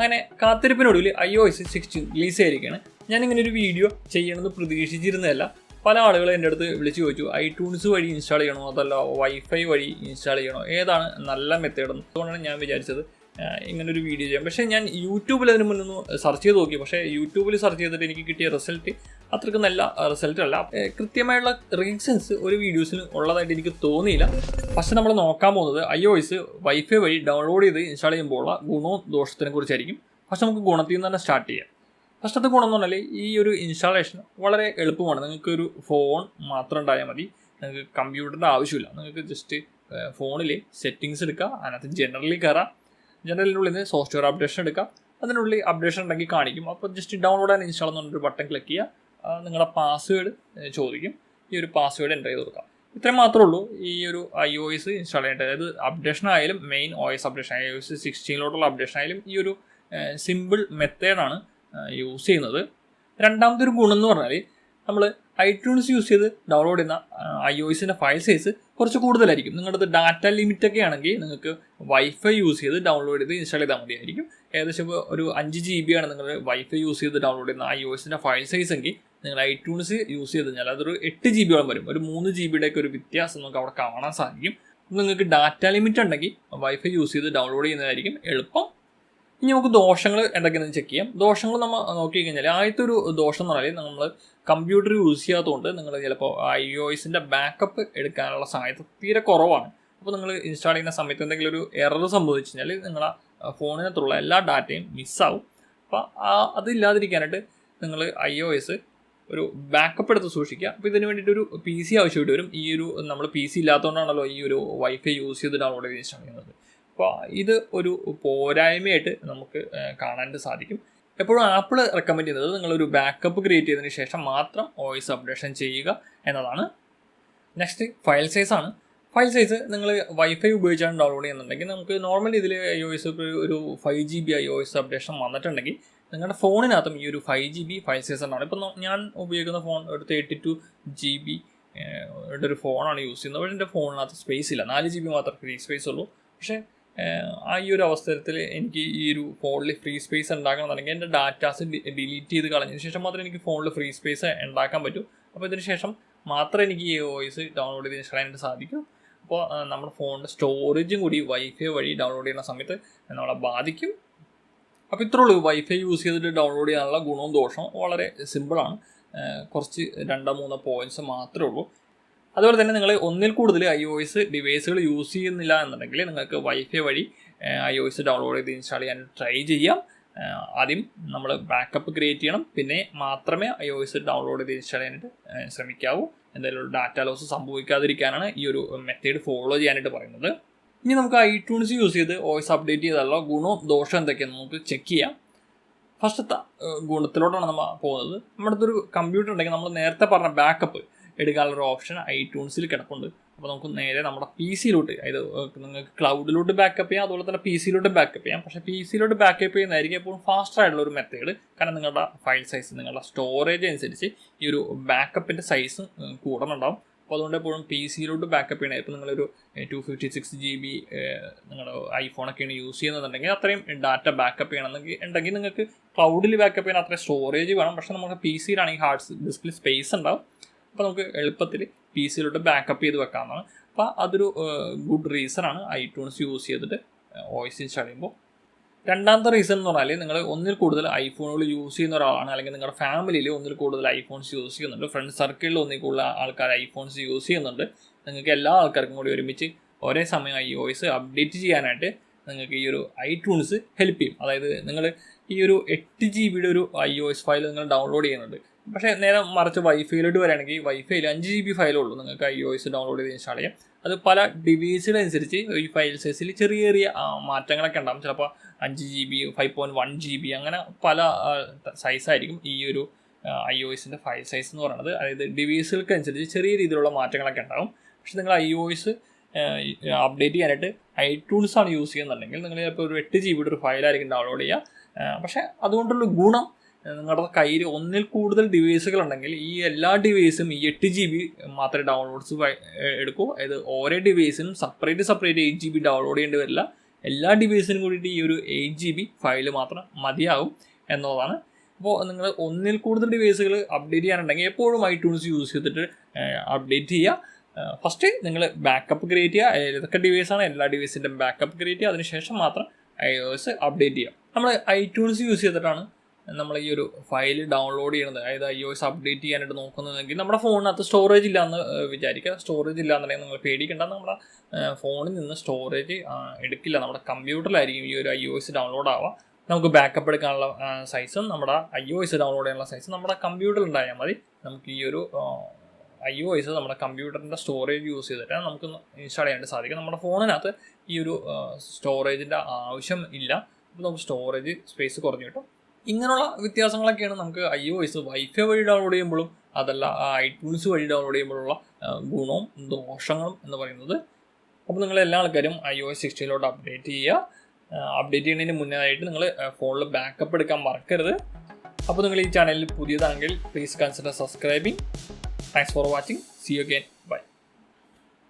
അങ്ങനെ കാത്തിരിപ്പിനൊടുവിൽ iOS 16 release ആയിരിക്കുകയാണ്. ഞാനിങ്ങനെ ഒരു വീഡിയോ ചെയ്യണമെന്ന് പ്രതീക്ഷിച്ചിരുന്നതല്ല. പല ആളുകളും എൻ്റെ അടുത്ത് വിളിച്ച് ചോദിച്ചു, ഐട്യൂൺസ് വഴി ഇൻസ്റ്റാൾ ചെയ്യണോ അതല്ല വൈഫൈ വഴി ഇൻസ്റ്റാൾ ചെയ്യണോ, ഏതാണ് നല്ല മെത്തേഡ്? അതുകൊണ്ടാണ് ഞാൻ വിചാരിച്ചത് ഇങ്ങനൊരു വീഡിയോ ചെയ്യാം. പക്ഷേ ഞാൻ യൂട്യൂബിൽ അതിന് മുന്നൊന്ന് സെർച്ച് ചെയ്ത് നോക്കി. പക്ഷേ യൂട്യൂബിൽ സെർച്ച് ചെയ്തിട്ട് എനിക്ക് കിട്ടിയ റിസൾട്ട് അത്രയ്ക്ക് നല്ല റിസൾട്ട് അല്ല. കൃത്യമായുള്ള റീസൺസ് ഒരു വീഡിയോസിന് ഉള്ളതായിട്ട് എനിക്ക് തോന്നിയില്ല. പക്ഷേ നമ്മൾ നോക്കാൻ പോകുന്നത് iOS വൈഫൈ വഴി ഡൗൺലോഡ് ചെയ്ത് ഇൻസ്റ്റാൾ ചെയ്യുമ്പോഴുള്ള ഗുണവും ദോഷത്തിനെ കുറിച്ചായിരിക്കും. പക്ഷേ നമുക്ക് ഗുണത്തിൽ നിന്ന് തന്നെ സ്റ്റാർട്ട് ചെയ്യാം. ഫസ്റ്റത്തെ ഗുണം എന്ന് പറഞ്ഞാൽ ഈ ഒരു ഇൻസ്റ്റാളേഷൻ വളരെ എളുപ്പമാണ്. നിങ്ങൾക്കൊരു ഫോൺ മാത്രം ഉണ്ടായാൽ മതി, നിങ്ങൾക്ക് കമ്പ്യൂട്ടറിൻ്റെ ആവശ്യമില്ല. നിങ്ങൾക്ക് ജസ്റ്റ് ഫോണിൽ സെറ്റിങ്സ് എടുക്കുക, അതിനകത്ത് ജനറലി കയറാം, ജനറലിനുള്ളിൽ നിന്ന് സോഫ്റ്റ്വെയർ അപ്ഡേഷൻ എടുക്കുക, അതിനുള്ളിൽ അപ്ഡേഷൻ ഉണ്ടെങ്കിൽ കാണിക്കും. അപ്പോൾ ജസ്റ്റ് ഡൗൺലോഡ് ആൻഡ് ഇൻസ്റ്റാൾ എന്നൊരു ബട്ടൺ ക്ലിക്ക് ചെയ്യുക, നിങ്ങളുടെ പാസ്വേഡ് ചോദിക്കും, ഈ ഒരു പാസ്വേഡ് എൻ്റർ ചെയ്ത് കൊടുക്കുക. ഇത്രയും മാത്രമേ ഉള്ളൂ ഈ ഒരു iOS ഇൻസ്റ്റാൾ ചെയ്യേണ്ടത്. അതായത് അപ്ഡേഷൻ ആയാലും main OS updation iOS 16 updation ആയാലും ഈ ഒരു സിമ്പിൾ മെത്തേഡാണ് യൂസ് ചെയ്യുന്നത്. രണ്ടാമത്തെ ഒരു ഗുണം എന്ന് പറഞ്ഞാൽ നമ്മൾ ഐട്യൂൺസ് യൂസ് ചെയ്ത് ഡൗൺലോഡ് ചെയ്യുന്ന iOSൻ്റെ ഫയൽ സൈസ് കുറച്ച് കൂടുതലായിരിക്കും. നിങ്ങളുടെ ഡാറ്റ ലിമിറ്റൊക്കെ ആണെങ്കിൽ നിങ്ങൾക്ക് വൈഫൈ യൂസ് ചെയ്ത് ഡൗൺലോഡ് ചെയ്ത് ഇൻസ്റ്റാൾ ചെയ്താൽ മതിയായിരിക്കും. ഏകദേശം ഒരു 5 GB ആണ് നിങ്ങൾ വൈഫൈ യൂസ് ചെയ്ത് ഡൗൺലോഡ് ചെയ്യുന്ന iOSൻ്റെ ഫയൽ സൈസ് എങ്കിൽ നിങ്ങൾ ഐട്യൂൺസ് യൂസ് ചെയ്ത് കഴിഞ്ഞാൽ അതൊരു 8 GB വരും. ഒരു 3 GB ഒരു വ്യത്യാസം നമുക്ക് അവിടെ കാണാൻ സാധിക്കും. നിങ്ങൾക്ക് ഡാറ്റ ലിമിറ്റ് ഉണ്ടെങ്കിൽ വൈഫൈ യൂസ് ചെയ്ത് ഡൗൺലോഡ് ചെയ്യുന്നതായിരിക്കും എളുപ്പം. ഇനി നമുക്ക് ദോഷങ്ങൾ എന്തൊക്കെയാണെന്ന് ചെക്ക് ചെയ്യാം. ദോഷങ്ങൾ നമ്മൾ നോക്കി കഴിഞ്ഞാൽ ആദ്യത്തെ ഒരു ദോഷം എന്ന് പറഞ്ഞാൽ നമ്മൾ കമ്പ്യൂട്ടർ യൂസ് ചെയ്യാത്തതുകൊണ്ട് നിങ്ങൾ ചിലപ്പോൾ iOSൻ്റെ ബാക്കപ്പ് എടുക്കാനുള്ള സാധ്യത തീരെ കുറവാണ്. അപ്പോൾ നിങ്ങൾ ഇൻസ്റ്റാൾ ചെയ്യുന്ന സമയത്ത് എന്തെങ്കിലും ഒരു എറർ സംഭവിച്ചു കഴിഞ്ഞാൽ നിങ്ങളെ ഫോണിനകത്തുള്ള എല്ലാ ഡാറ്റയും മിസ്സാവും. അപ്പോൾ അതില്ലാതിരിക്കാനായിട്ട് നിങ്ങൾ iOS ഒരു ബാക്കപ്പ് എടുത്ത് സൂക്ഷിക്കുക. അപ്പോൾ ഇതിന് വേണ്ടിയിട്ട് ഒരു PC ആവശ്യമായിട്ട് വരും. ഈ ഒരു നമ്മൾ PC ഇല്ലാത്തതുകൊണ്ടാണല്ലോ ഈ ഒരു വൈഫൈ യൂസ് ചെയ്ത് ഡൗൺലോഡ് ചെയ്ത് ഇൻസ്റ്റാൾ ചെയ്യുന്നത്. അപ്പോൾ ഇത് ഒരു പോരായ്മയായിട്ട് നമുക്ക് കാണാനായിട്ട് സാധിക്കും. എപ്പോഴും ആപ്പിൾ റെക്കമെൻഡ് ചെയ്യുന്നത് നിങ്ങളൊരു ബാക്കപ്പ് ക്രിയേറ്റ് ചെയ്തതിന് ശേഷം മാത്രം OS അപ്ഡേഷൻ ചെയ്യുക എന്നതാണ്. നെക്സ്റ്റ് ഫയൽ സൈസാണ്. ഫയൽ സൈസ് നിങ്ങൾ വൈഫൈ ഉപയോഗിച്ചാണ് ഡൗൺലോഡ് ചെയ്യുന്നുണ്ടെങ്കിൽ നമുക്ക് നോർമലി ഇതിൽ iOS ഒരു 5 GB iOS അപ്ഡേഷൻ വന്നിട്ടുണ്ടെങ്കിൽ നിങ്ങളുടെ ഫോണിനകത്തും ഈ ഒരു 5 GB ഫയൽ സൈസ് ഉണ്ടാവും. ഇപ്പോൾ ഞാൻ ഉപയോഗിക്കുന്ന ഫോൺ ഒരു 32 GB ഒരു ഫോണാണ് യൂസ് ചെയ്യുന്നത്. പക്ഷേ എൻ്റെ ഫോണിനകത്ത് സ്പേസ് ഇല്ല, 4 GB മാത്രമേ ഫ്രീ സ്പേസ് ഉള്ളൂ. പക്ഷേ ഈ ഒരു അവസരത്തിൽ എനിക്ക് ഈ ഒരു ഫോണിൽ ഫ്രീ സ്പേസ് ഉണ്ടാക്കണമെന്നുണ്ടെങ്കിൽ എൻ്റെ ഡാറ്റാസ് ഡിലീറ്റ് ചെയ്ത് കളഞ്ഞതിന് ശേഷം മാത്രമേ എനിക്ക് ഫോണിൽ ഫ്രീ സ്പേസ് ഉണ്ടാക്കാൻ പറ്റൂ. അപ്പോൾ ഇതിന് ശേഷം മാത്രമേ എനിക്ക് ഈ OS ഡൗൺലോഡ് ചെയ്ത് ഇൻസ്റ്റാൾ ചെയ്യാനായിട്ട് സാധിക്കൂ. അപ്പോൾ നമ്മുടെ ഫോണിൻ്റെ സ്റ്റോറേജും കൂടി വൈഫൈ വഴി ഡൗൺലോഡ് ചെയ്യുന്ന സമയത്ത് നമ്മളെ ബാധിക്കും. അപ്പോൾ ഇത്രേ ഉള്ളൂ വൈഫൈ യൂസ് ചെയ്തിട്ട് ഡൗൺലോഡ് ചെയ്യാനുള്ള ഗുണവും ദോഷവും വളരെ സിമ്പിളാണ്. കുറച്ച് 2-3 പോയിൻറ്റ്സ് മാത്രമേ ഉള്ളൂ. അതുപോലെ തന്നെ നിങ്ങൾ ഒന്നിൽ കൂടുതൽ iOS ഡിവൈസുകൾ യൂസ് ചെയ്യുന്നില്ല എന്നുണ്ടെങ്കിൽ നിങ്ങൾക്ക് വൈഫൈ വഴി iOS ഡൗൺലോഡ് ചെയ്ത് ഇൻസ്റ്റാൾ ചെയ്യാൻ ട്രൈ ചെയ്യാം. ആദ്യം നമ്മൾ ബാക്കപ്പ് ക്രിയേറ്റ് ചെയ്യണം, പിന്നെ മാത്രമേ iOS ഡൗൺലോഡ് ചെയ്ത് ഇൻസ്റ്റാൾ ചെയ്യാനായിട്ട് ശ്രമിക്കാവൂ. എന്തായാലും ഡാറ്റ ലോസ് സംഭവിക്കാതിരിക്കാനാണ് ഈ ഒരു മെത്തേഡ് ഫോളോ ചെയ്യാനായിട്ട് പറയുന്നത്. ഇനി നമുക്ക് ഐട്യൂൺസ് യൂസ് ചെയ്ത് OS അപ്ഡേറ്റ് ചെയ്താലുള്ള ഗുണവും ദോഷം എന്തൊക്കെയാണെന്ന് നമുക്ക് ചെക്ക് ചെയ്യാം. ഫസ്റ്റത്തെ ഗുണത്തിലോട്ടാണ് നമ്മൾ പോകുന്നത്. നമ്മുടെ അടുത്തൊരു കമ്പ്യൂട്ടർ ഉണ്ടെങ്കിൽ നമ്മൾ നേരത്തെ പറഞ്ഞ ബാക്കപ്പ് എടുക്കാനുള്ളൊരു ഓപ്ഷൻ ഐട്യൂൺസിൽ കിടപ്പുണ്ട്. അപ്പോൾ നമുക്ക് നേരെ നമ്മുടെ PC-യിലോട്ട്, അതായത് നിങ്ങൾക്ക് ക്ലൗഡിലോട്ട് ബാക്കപ്പ് ചെയ്യാം, അതുപോലെ തന്നെ PC-യിലോട്ട് ബാക്കപ്പ് ചെയ്യാം. പക്ഷേ PC-യിലോട്ട് ബാക്കപ്പ് ചെയ്യുന്നതായിരിക്കും എപ്പോഴും ഫാസ്റ്റർ ആയിട്ടുള്ള ഒരു മെത്തേഡ്. കാരണം നിങ്ങളുടെ ഫയൽ സൈസ്, നിങ്ങളുടെ സ്റ്റോറേജ് അനുസരിച്ച് ഈ ഒരു ബാക്കപ്പിൻ്റെ സൈസ് കൂടുന്നുണ്ടാവും. അപ്പോൾ അതുകൊണ്ട് എപ്പോഴും PC-യിലോട്ട് ബാക്കപ്പ് ചെയ്യണേ. ഇപ്പോൾ നിങ്ങളൊരു 256 GB നിങ്ങളുടെ ഐഫോണൊക്കെയാണ് യൂസ് ചെയ്യുന്നതെന്നുണ്ടെങ്കിൽ അത്രയും ഡാറ്റ ബാക്കപ്പ് ചെയ്യണമെന്നുണ്ടെങ്കിൽ നിങ്ങൾക്ക് ക്ലൗഡിൽ ബാക്കപ്പ് ചെയ്യാൻ അത്രയും സ്റ്റോറേജ് വേണം. പക്ഷേ നമുക്ക് PC-യിലാണെങ്കിൽ ഹാർഡ് ഡിസ്കിൽ സ്പേസ് ഉണ്ടാവും. അപ്പോൾ നമുക്ക് എളുപ്പത്തിൽ PC-യിലോട്ട് ബാക്കപ്പ് ചെയ്ത് വെക്കാവുന്നതാണ്. അപ്പോൾ അതൊരു ഗുഡ് റീസണാണ് ഐട്യൂൺസ് യൂസ് ചെയ്തിട്ട് OS ഇൻസ്റ്റാൾ ചെയ്യുമ്പോൾ. രണ്ടാമത്തെ റീസൺ എന്ന് പറഞ്ഞാൽ നിങ്ങൾ ഒന്നിൽ കൂടുതൽ ഐഫോണുകൾ യൂസ് ചെയ്യുന്ന ഒരാളാണ്, അല്ലെങ്കിൽ നിങ്ങളുടെ ഫാമിലിയിൽ ഒന്നിൽ കൂടുതൽ ഐഫോൺസ് യൂസ് ചെയ്യുന്നുണ്ട്, ഫ്രണ്ട് സർക്കിളിൽ ഒന്നിൽ കൂടുതൽ ആൾക്കാർ ഐഫോൺസ് യൂസ് ചെയ്യുന്നുണ്ട്. നിങ്ങൾക്ക് എല്ലാ ആൾക്കാർക്കും കൂടി ഒരുമിച്ച് ഒരേ സമയം iOS അപ്ഡേറ്റ് ചെയ്യാനായിട്ട് നിങ്ങൾക്ക് ഈ ഒരു ഐട്യൂൺസ് ഹെൽപ്പ് ചെയ്യും. അതായത് നിങ്ങൾ ഈ ഒരു 8 GB ഒരു iOS ഫയൽ നിങ്ങൾ ഡൗൺലോഡ് ചെയ്യുന്നുണ്ട്. പക്ഷേ നേരെ മറിച്ച് വൈഫൈയിലോട്ട് വരികയാണെങ്കിൽ വൈഫൈയിൽ 5 GB ഫയലേ ഉള്ളൂ നിങ്ങൾക്ക് iOS ഡൗൺലോഡ് ചെയ്ത് ഇൻസ്റ്റാൾ ചെയ്യാം. അത് പല ഡിവൈസുകളനുസരിച്ച് ഈ ഫയൽ സൈസിൽ ചെറിയ ചെറിയ മാറ്റങ്ങളൊക്കെ ഉണ്ടാകും. ചിലപ്പോൾ 5 GB, 5.1 GB അങ്ങനെ പല സൈസായിരിക്കും ഈ ഒരു iOSൻ്റെ ഫയൽ സൈസ് എന്ന് പറയുന്നത്. അതായത് ഡിവൈസുകൾക്ക് അനുസരിച്ച് ചെറിയ രീതിയിലുള്ള മാറ്റങ്ങളൊക്കെ ഉണ്ടാകും. പക്ഷേ നിങ്ങൾ iOS അപ്ഡേറ്റ് ചെയ്യാനായിട്ട് ഐട്യൂൺസാണ് യൂസ് ചെയ്യുന്നുണ്ടെങ്കിൽ നിങ്ങൾ ചിലപ്പോൾ ഒരു 8 GB ഒരു ഫയലായിരിക്കും ഡൗൺലോഡ് ചെയ്യുക. പക്ഷേ അതുകൊണ്ടുള്ള ഗുണം നിങ്ങളുടെ കയ്യിൽ ഒന്നിൽ കൂടുതൽ ഡിവൈസുകൾ ഉണ്ടെങ്കിൽ ഈ എല്ലാ ഡിവൈസും ഈ 8 GB മാത്രമേ ഡൗൺലോഡ്സ് എടുക്കൂ. അതായത് ഓരോ ഡിവൈസിനും സെപ്പറേറ്റ് 8 GB ഡൗൺലോഡ് ചെയ്യേണ്ടി വരില്ല. എല്ലാ ഡിവൈസിനും കൂടിയിട്ട് ഈ ഒരു 8 GB ഫയൽ മാത്രം മതിയാവും എന്നുള്ളതാണ്. അപ്പോൾ നിങ്ങൾ ഒന്നിൽ കൂടുതൽ ഡിവൈസുകൾ അപ്ഡേറ്റ് ചെയ്യാനുണ്ടെങ്കിൽ എപ്പോഴും iTunes യൂസ് ചെയ്തിട്ട് അപ്ഡേറ്റ് ചെയ്യുക. ഫസ്റ്റ് നിങ്ങൾ ബാക്കപ്പ് ക്രിയേറ്റ് ചെയ്യുക. ഏതൊക്കെ ഡിവൈസാണ് എല്ലാ ഡിവൈസിൻ്റെയും ബാക്കപ്പ് ക്രിയേറ്റ് ചെയ്യുക. അതിനുശേഷം മാത്രം iOS അപ്ഡേറ്റ് ചെയ്യുക. നമ്മൾ iTunes യൂസ് ചെയ്തിട്ടാണ് നമ്മൾ ഈ ഒരു ഫയൽ ഡൗൺലോഡ് ചെയ്യുന്നത്, അതായത് iOS അപ്ഡേറ്റ് ചെയ്യാനായിട്ട് നോക്കുന്നതെങ്കിൽ നമ്മുടെ ഫോണിനകത്ത് സ്റ്റോറേജ് ഇല്ലയെന്ന് വിചാരിക്കുക. സ്റ്റോറേജ് ഇല്ലയെന്നുണ്ടെങ്കിൽ നിങ്ങൾ പേടിക്കേണ്ട, നമ്മുടെ ഫോണിൽ നിന്ന് സ്റ്റോറേജ് എടുക്കില്ല, നമ്മുടെ കമ്പ്യൂട്ടറിലായിരിക്കും ഈ ഒരു iOS ഡൗൺലോഡ് ആവുക. നമുക്ക് ബാക്കപ്പ് എടുക്കാനുള്ള സൈസും നമ്മുടെ iOS ഡൗൺലോഡ് ചെയ്യാനുള്ള സൈസും നമ്മുടെ കമ്പ്യൂട്ടറിൽ ഉണ്ടായാൽ മതി. നമുക്ക് ഈ ഒരു iOS നമ്മുടെ കമ്പ്യൂട്ടറിൻ്റെ സ്റ്റോറേജ് യൂസ് ചെയ്തിട്ട് നമുക്ക് ഇൻസ്റ്റാൾ ചെയ്യാനായിട്ട് സാധിക്കും. നമ്മുടെ ഫോണിനകത്ത് ഈ ഒരു സ്റ്റോറേജിൻ്റെ ആവശ്യം ഇല്ല. അപ്പോൾ നമുക്ക് സ്റ്റോറേജ് സ്പേസ് കുറഞ്ഞു കിട്ടും. ഇങ്ങനെയുള്ള വ്യത്യാസങ്ങളൊക്കെയാണ് നമുക്ക് iOS വൈഫൈ വഴി ഡൗൺലോഡ് ചെയ്യുമ്പോഴും അതല്ല iTunes വഴി ഡൗൺലോഡ് ചെയ്യുമ്പോഴുള്ള ഗുണവും ദോഷങ്ങളും എന്ന് പറയുന്നത്. അപ്പോൾ നിങ്ങൾ എല്ലാ ആൾക്കാരും iOS 16 അപ്ഡേറ്റ് ചെയ്യുക. അപ്ഡേറ്റ് ചെയ്യുന്നതിന് മുന്നായിട്ട് നിങ്ങൾ ഫോണിൽ ബാക്കപ്പ് എടുക്കാൻ മറക്കരുത്. അപ്പോൾ നിങ്ങൾ ഈ ചാനലിൽ പുതിയതാണെങ്കിൽ please consider subscribing. Thanks for watching. See you again. By.